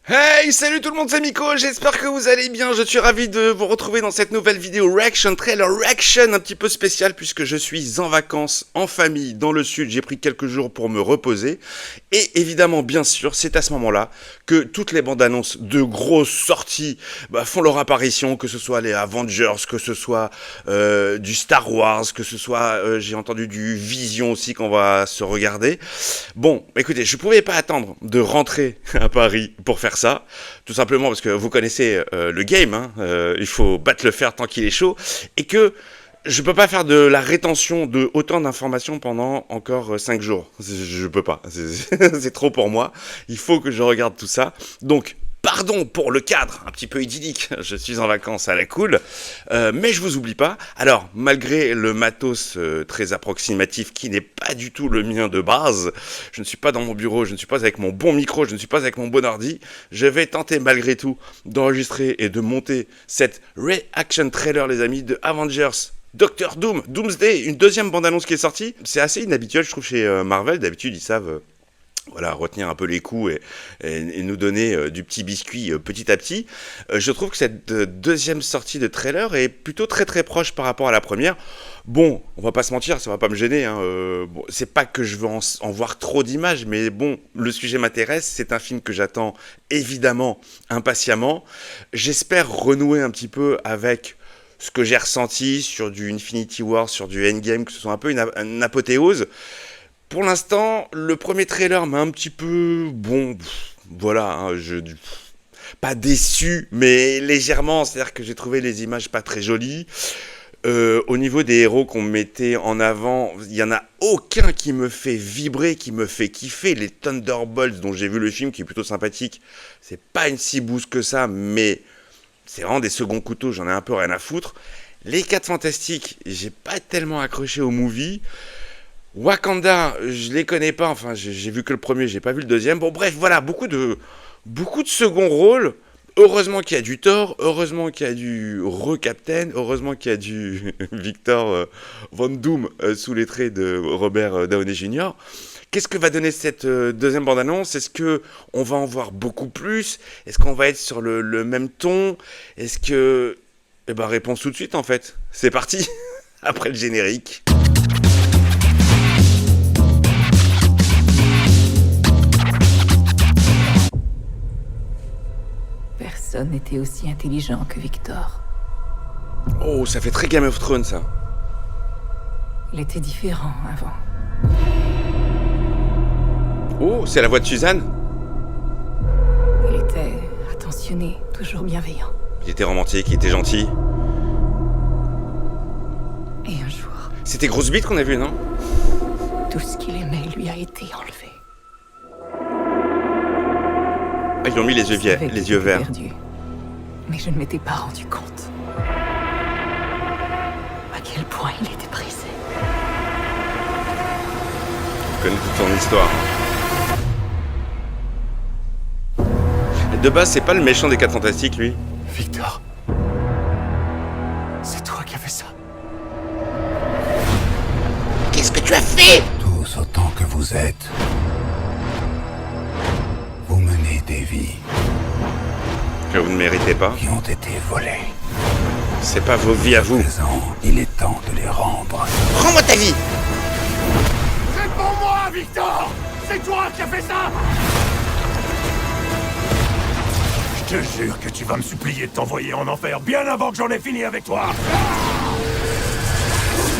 Hey, salut tout le monde, c'est Miko, j'espère que vous allez bien, je suis ravi de vous retrouver dans cette nouvelle vidéo Reaction, trailer Reaction un petit peu spéciale puisque je suis en vacances, en famille, dans le sud, j'ai pris quelques jours pour me reposer, et évidemment, bien sûr, c'est à ce moment-là que toutes les bandes annonces de grosses sorties font leur apparition, que ce soit les Avengers, que ce soit du Star Wars, que ce soit, j'ai entendu du Vision aussi qu'on va se regarder. Bon, écoutez, je pouvais pas attendre de rentrer à Paris pour faire ça, tout simplement parce que vous connaissez le game, hein, il faut battre le fer tant qu'il est chaud, et que je peux pas faire de la rétention de autant d'informations pendant encore 5 jours. Je peux pas, c'est trop pour moi, il faut que je regarde tout ça, donc... Pardon pour le cadre un petit peu idyllique, je suis en vacances à la cool, mais je vous oublie pas. Alors, malgré le matos très approximatif qui n'est pas du tout le mien de base, je ne suis pas dans mon bureau, je ne suis pas avec mon bon micro, je ne suis pas avec mon bon ordi, je vais tenter malgré tout d'enregistrer et de monter cette reaction trailer, les amis, de Avengers Doctor Doom, Doomsday, une deuxième bande-annonce qui est sortie. C'est assez inhabituel, je trouve, chez Marvel. D'habitude, ils savent... voilà, retenir un peu les coups et nous donner du petit biscuit petit à petit. Je trouve que cette deuxième sortie de trailer est plutôt très très proche par rapport à la première. Bon, on va pas se mentir, ça va pas me gêner, hein. Bon, c'est pas que je veux en voir trop d'images, mais bon, le sujet m'intéresse, c'est un film que j'attends évidemment impatiemment. J'espère renouer un petit peu avec ce que j'ai ressenti sur du Infinity War, sur du Endgame, que ce soit un peu une apothéose. Pour l'instant, le premier trailer m'a un petit peu... Bon, voilà, hein, pas déçu, mais légèrement. C'est-à-dire que j'ai trouvé les images pas très jolies. Au niveau des héros qu'on mettait en avant, il n'y en a aucun qui me fait vibrer, qui me fait kiffer. Les Thunderbolts dont j'ai vu le film, qui est plutôt sympathique, c'est pas une si bouse que ça, mais c'est vraiment des seconds couteaux, j'en ai un peu rien à foutre. Les 4 Fantastiques, j'ai pas tellement accroché au movie. Wakanda, je les connais pas, enfin j'ai vu que le premier, j'ai pas vu le deuxième. Bon bref, voilà, beaucoup de second rôle. Heureusement qu'il y a du Thor, heureusement qu'il y a du Re-Captain, heureusement qu'il y a du Victor Von Doom sous les traits de Robert Downey Jr. Qu'est-ce que va donner cette deuxième bande-annonce? Est-ce que on va en voir beaucoup plus? Est-ce qu'on va être sur le même ton? Est-ce que... Eh ben réponse tout de suite en fait. C'est parti, après le générique. Personne n'était aussi intelligent que Victor. Oh, ça fait très Game of Thrones, ça. Il était différent avant. Oh, c'est la voix de Suzanne. Il était attentionné, toujours bienveillant. Il était romantique, il était gentil. Et un jour, C'était Grosse Bite qu'on a vu, non? tout ce qu'il aimait lui a été enlevé. Ah, ils lui ont mis les yeux, les yeux verts. Perdu. Mais je ne m'étais pas rendu compte à quel point il était brisé. Je connais toute son histoire. Et de base, c'est pas le méchant des 4 Fantastiques, lui. Victor, c'est toi qui as fait ça. Qu'est-ce que tu as fait? Tous autant que vous êtes, vous menez des vies Que vous ne méritez pas. qui ont été volées. C'est pas vos vies à vous. Présent, il est temps de les rendre. Rends-moi ta vie. Réponds-moi, Victor! C'est toi qui as fait ça! Je te jure que tu vas me supplier de t'envoyer en enfer bien avant que j'en ai fini avec toi!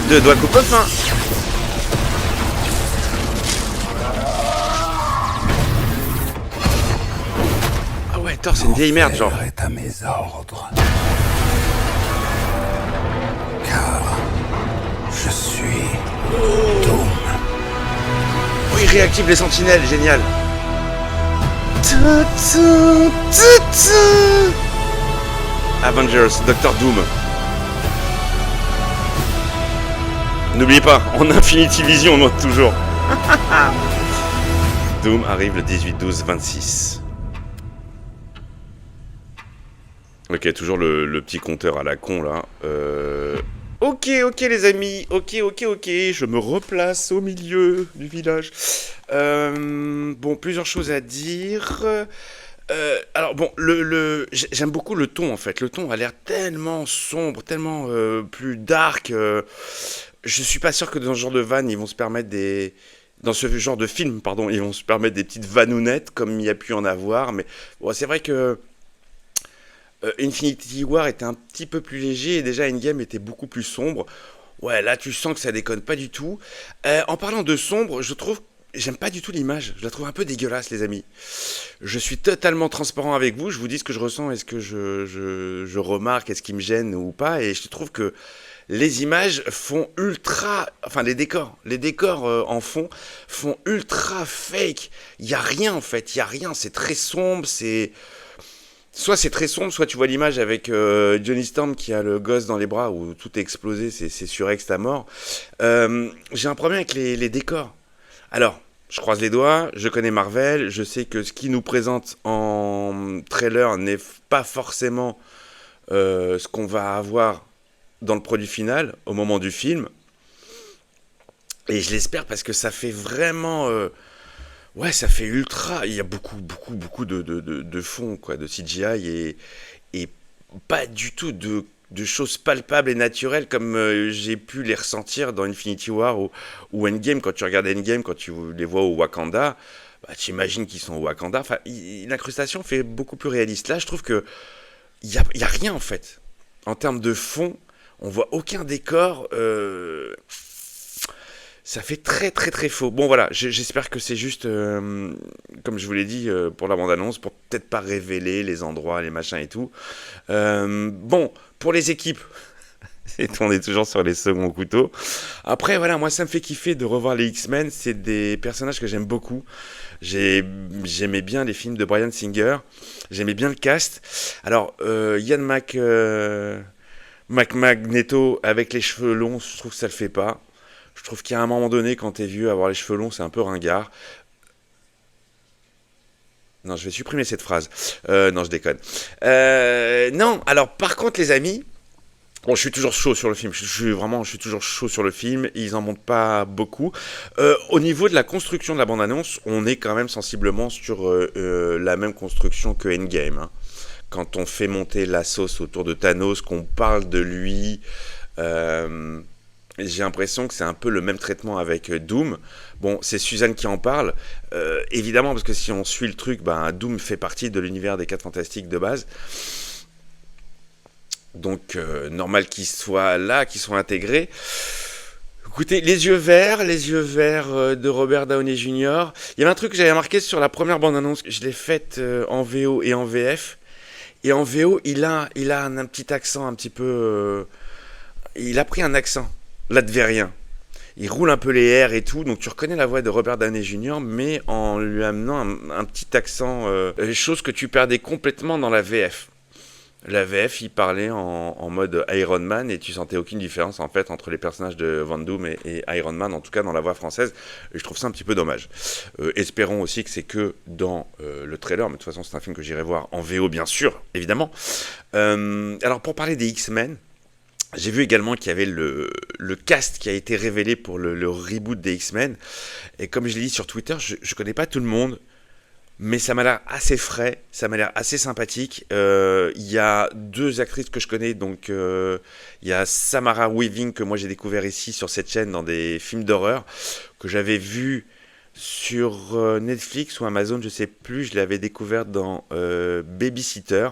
Deux doigts coupe fin. Ah ouais, Thor, c'est une vieille merde, genre. L'enfer est à mes ordres. Car je suis Doom. Oh, il réactive les sentinelles, génial. Avengers, Doctor Doom. N'oubliez pas, en Infinity Vision, moi, toujours. Doom arrive le 18-12-26. Ok, toujours le petit compteur à la con, là. Ok, les amis. Ok, je me replace au milieu du village. Bon, plusieurs choses à dire. Alors bon, j'aime beaucoup le ton en fait. Le ton a l'air tellement sombre, tellement plus dark. Je suis pas sûr que dans ce genre de van, ils vont se permettre des... Dans ce genre de film, pardon, ils vont se permettre des petites vanounettes comme il y a pu en avoir. Mais bon, c'est vrai que Infinity War était un petit peu plus léger et déjà Endgame était beaucoup plus sombre. Ouais, là tu sens que ça déconne pas du tout. En parlant de sombre, je trouve... J'aime pas du tout l'image, je la trouve un peu dégueulasse les amis. Je suis totalement transparent avec vous, je vous dis ce que je ressens et ce que je remarque, est-ce qui me gêne ou pas, et je trouve que les images font ultra... Enfin les décors en font ultra fake. Il y a rien en fait, il y a rien, c'est très sombre, c'est... Soit c'est très sombre, soit tu vois l'image avec Johnny Storm qui a le gosse dans les bras où tout est explosé, c'est surex à mort. J'ai un problème avec les décors. Alors, je croise les doigts, je connais Marvel, je sais que ce qu'ils nous présentent en trailer n'est pas forcément ce qu'on va avoir dans le produit final au moment du film. Et je l'espère parce que ça fait vraiment... ouais, ça fait ultra... Il y a beaucoup de fond, quoi, de CGI et pas du tout de choses palpables et naturelles comme j'ai pu les ressentir dans Infinity War ou Endgame. Quand tu regardes Endgame, quand tu les vois au Wakanda, bah, tu imagines qu'ils sont au Wakanda. Enfin, l'incrustation fait beaucoup plus réaliste. Là, je trouve que y a rien en fait. En termes de fond, on voit aucun décor. Ça fait très faux. Bon voilà, j'espère que c'est juste, comme je vous l'ai dit pour la bande-annonce, pour peut-être pas révéler les endroits, les machins et tout. Bon, pour les équipes, et on est toujours sur les seconds couteaux. Après voilà, moi ça me fait kiffer de revoir les X-Men, c'est des personnages que j'aime beaucoup. J'aimais bien les films de Bryan Singer, j'aimais bien le cast. Alors, Ian Magneto avec les cheveux longs, je trouve que ça le fait pas. Je trouve qu'à un moment donné, quand t'es vieux, avoir les cheveux longs, c'est un peu ringard. Non, je vais supprimer cette phrase. Non, je déconne. Non, alors par contre, les amis, bon, je suis toujours chaud sur le film. Je suis toujours chaud sur le film. Ils en montrent pas beaucoup. Au niveau de la construction de la bande-annonce, on est quand même sensiblement sur la même construction que Endgame. Hein. Quand on fait monter la sauce autour de Thanos, qu'on parle de lui... j'ai l'impression que c'est un peu le même traitement avec Doom. Bon, c'est Suzanne qui en parle. Évidemment, parce que si on suit le truc, ben, Doom fait partie de l'univers des 4 Fantastiques de base. Donc, normal qu'il soit là, qu'il soit intégré. Écoutez, les yeux verts de Robert Downey Jr. Il y avait un truc que j'avais marqué sur la première bande-annonce. Je l'ai faite en VO et en VF. Et en VO, il a un petit accent un petit peu... il a pris un accent. Latvérien. Il roule un peu les airs et tout, donc tu reconnais la voix de Robert Downey Jr., mais en lui amenant un petit accent, chose que tu perdais complètement dans la VF. La VF, il parlait en mode Iron Man et tu sentais aucune différence en fait entre les personnages de Van Doom et Iron Man, en tout cas dans la voix française. Et je trouve ça un petit peu dommage. Espérons aussi que c'est que dans le trailer, mais de toute façon c'est un film que j'irai voir en VO bien sûr, évidemment. Alors pour parler des X-Men, j'ai vu également qu'il y avait le cast qui a été révélé pour le reboot des X-Men. Et comme je l'ai dit sur Twitter, je connais pas tout le monde, mais ça m'a l'air assez frais, ça m'a l'air assez sympathique. Il y a 2 actrices que je connais, donc il y a Samara Weaving que moi j'ai découvert ici sur cette chaîne dans des films d'horreur, que j'avais vu sur Netflix ou Amazon, je sais plus, je l'avais découvert dans Babysitter.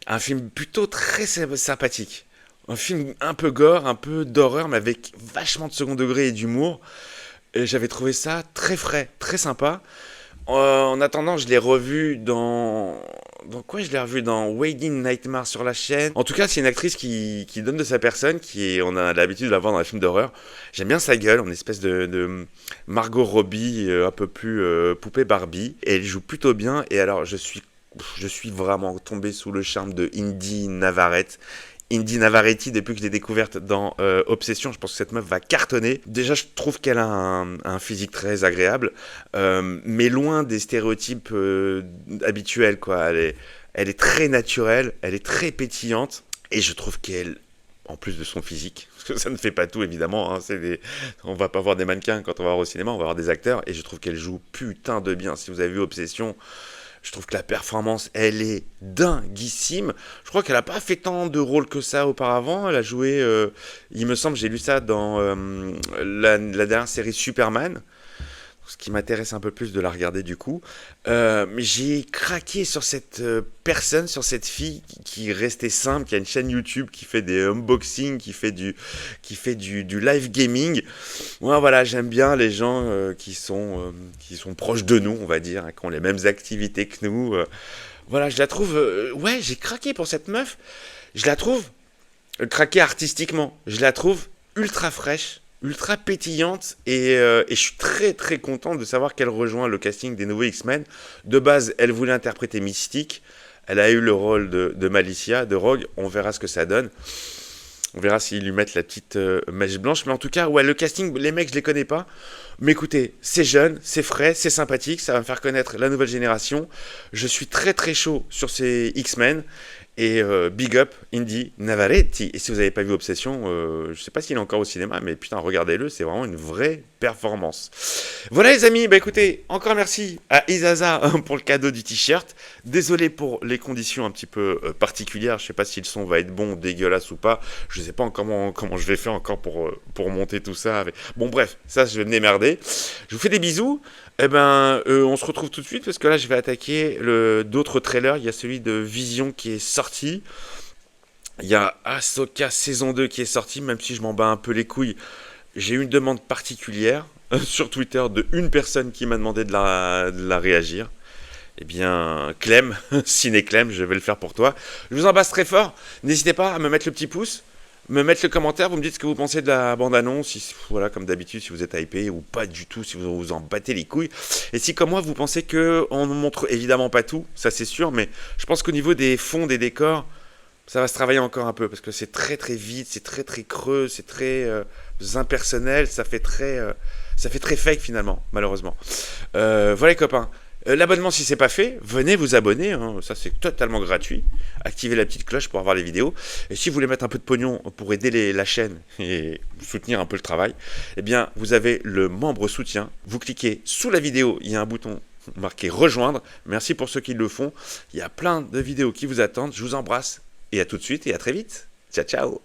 Un film plutôt très sympathique. Un film un peu gore, un peu d'horreur, mais avec vachement de second degré et d'humour. Et j'avais trouvé ça très frais, très sympa. En attendant, je l'ai revu dans... Dans quoi je l'ai revu dans Waiting Nightmare sur la chaîne. En tout cas, c'est une actrice qui donne de sa personne, on a l'habitude de la voir dans les films d'horreur. J'aime bien sa gueule, une espèce de Margot Robbie, un peu plus poupée Barbie. Et elle joue plutôt bien. Et alors, je suis vraiment tombé sous le charme de Indy Navarretti, depuis que je l'ai découverte dans Obsession, je pense que cette meuf va cartonner. Déjà, je trouve qu'elle a un physique très agréable, mais loin des stéréotypes habituels, quoi. Elle est très naturelle, elle est très pétillante, et je trouve qu'elle, en plus de son physique, parce que ça ne fait pas tout, évidemment, hein, on va pas voir des mannequins quand on va voir au cinéma, on va voir des acteurs, et je trouve qu'elle joue putain de bien. Si vous avez vu Obsession, Je trouve que la performance, elle est dinguissime. Je crois qu'elle n'a pas fait tant de rôles que ça auparavant. Elle a joué, il me semble, j'ai lu ça dans la dernière série Superman. Ce qui m'intéresse un peu plus de la regarder du coup. Mais j'ai craqué sur cette personne, sur cette fille qui restait simple, qui a une chaîne YouTube, qui fait des unboxings, qui fait du live gaming. Moi, voilà, j'aime bien les gens qui sont proches de nous, on va dire, hein, qui ont les mêmes activités que nous. Voilà, je la trouve... ouais, j'ai craqué pour cette meuf. Je la trouve craqué artistiquement. Je la trouve ultra fraîche, ultra pétillante et je suis très très content de savoir qu'elle rejoint le casting des nouveaux X-Men. De base, elle voulait interpréter Mystique. Elle a eu le rôle de Malicia, de Rogue. On verra ce que ça donne. On verra s'ils lui mettent la petite mèche blanche. Mais en tout cas, ouais, le casting, les mecs, je les connais pas. Mais écoutez, c'est jeune, c'est frais, c'est sympathique. Ça va me faire connaître la nouvelle génération. Je suis très très chaud sur ces X-Men. Et big up Indy Navarrete. Et si vous n'avez pas vu Obsession, je sais pas s'il est encore au cinéma, mais putain, regardez-le, c'est vraiment une vraie performance. Voilà les amis, bah écoutez, encore merci à Isaza pour le cadeau du t-shirt. Désolé pour les conditions un petit peu particulières, je sais pas si le son va être bon, dégueulasse ou pas. Je sais pas comment je vais faire encore pour monter tout ça. Bon bref, ça je vais me démerder. Je vous fais des bisous. Eh ben, on se retrouve tout de suite parce que là, je vais attaquer d'autres trailers. Il y a celui de Vision qui est sorti. Il y a Ahsoka saison 2 qui est sorti, même si je m'en bats un peu les couilles. J'ai eu une demande particulière sur Twitter de une personne qui m'a demandé de la réagir. Eh bien, Clem, Ciné Clem, je vais le faire pour toi. Je vous embrasse très fort. N'hésitez pas à me mettre le petit pouce. Me mettre le commentaire, vous me dites ce que vous pensez de la bande-annonce, voilà, comme d'habitude, si vous êtes hypé ou pas du tout, si vous vous en battez les couilles. Et si, comme moi, vous pensez qu'on ne montre évidemment pas tout, ça c'est sûr, mais je pense qu'au niveau des fonds, des décors, ça va se travailler encore un peu, parce que c'est très très vide, c'est très très creux, c'est très impersonnel, ça fait très fake finalement, malheureusement. Voilà les copains. L'abonnement, si c'est pas fait, venez vous abonner, hein, ça c'est totalement gratuit. Activez la petite cloche pour avoir les vidéos. Et si vous voulez mettre un peu de pognon pour aider la chaîne et soutenir un peu le travail, eh bien vous avez le membre soutien. Vous cliquez sous la vidéo, il y a un bouton marqué rejoindre. Merci pour ceux qui le font. Il y a plein de vidéos qui vous attendent. Je vous embrasse et à tout de suite et à très vite. Ciao ciao.